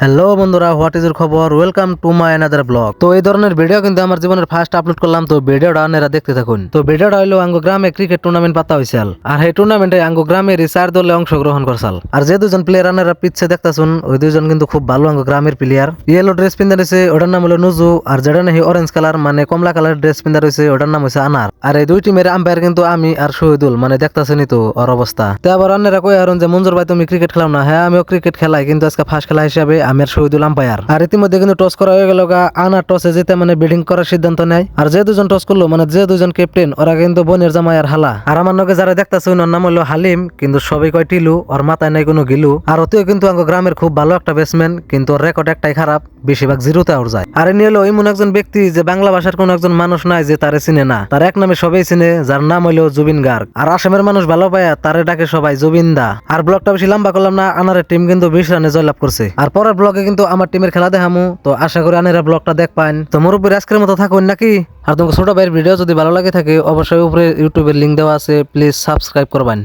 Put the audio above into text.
Hello বন্ধুরা, what is এর খবর? Welcome to my another blog. তো এই ধরনের ভিডিও কিন্তু আমার জীবনের ফার্স্ট আপলোড করলাম। তো ভিডিওটা আপনারা দেখতে থাকুন। তো ভিডিওটা হলো আঙ্গো গ্রামে ক্রিকেট টুর্নামেন্ট পাতা হয়েছিল, আর এই টুর্নামেন্টে আঙ্গো গ্রামের 4 দলে অংশগ্রহণ করছাল। আর যে দুজন প্লেয়ার আপনারা পিচ্ছে দেখতেছুন, ওই দুজন কিন্তু খুব ভালো আঙ্গো গ্রামের প্লেয়ার। ইয়েলো ড্রেস পিন্ধা রয়েছে, ওটার নাম হলো নুজু। আর যেটা নাকি অরেঞ্জ কালার মানে কমলা কালার ড্রেস পিন্ধা রয়েছে, ওটার নাম হচ্ছে আনার। আর এই দুই টিমের আম্পায়ার কিন্তু আমি আর শহীদুল, মানে দেখতেছেনি তো ওর অবস্থা। তো আবার আপনারা কই আরন যে মঞ্জুর ভাই তুমি ক্রিকেট খেলাও না? হ্যাঁ, আমিও ক্রিকেট খেলাই, কিন্তু আজকে ফার্স্ট খেলা হিসাবে আমি আর শহীদুল আম্পায়ার। আর ইতিমধ্যে কিন্তু টস করা হয়ে গেল, আনার টসে জিতে মানে ব্যাটিং করার সিদ্ধান্ত নেয়। আর যে দুজন টস করলো, মানে যে দুজন ক্যাপ্টেন, ওরা কিন্তু বোনের জামাই আর হালা। আর আমার নগে যারা দেখতেছে ওর নাম হলো হালিম, কিন্তু সবাই কয় টিলু, ওর মাথায় নাই কোনো গিলু। আর অতিও কিন্তু আঙ্গ গ্রামের খুব ভালো একটা ব্যাটসম্যান, কিন্তু ওর রেকর্ড একটাই খারাপ, বেশিরভাগ জিরোতে আউট যায়। আর ইনি হলো এমন একজন ব্যক্তি যে বাংলা ভাষার কোন একজন মানুষ নাই যে তারে চিনে না। তার এক নামে সবাই চিনে, যার নাম হলো জুবিন গার্গ। আর আসামের মানুষ ভালো পায় তারে ডাকে সবাই জুবিন দা। আর ব্লগটা বেশি লম্বা করলাম না, আনারের টিম কিন্তু 20 রানে জয়লাভ করছে। আর পরের ব্লগে কিন্তু আমার টিমের খেলা দেখামু। তো আশা করি আনারা ব্লগটা দেখ পান। তো মুরব্বীর আজকের মতো থাকুন নাকি? আর তোমাকে ছোট ভাইয়ের ভিডিও যদি ভালো লাগে থাকে, অবশ্যই উপরে ইউটিউবের লিঙ্ক দেওয়া আছে, প্লিজ সাবস্ক্রাইব করবেন।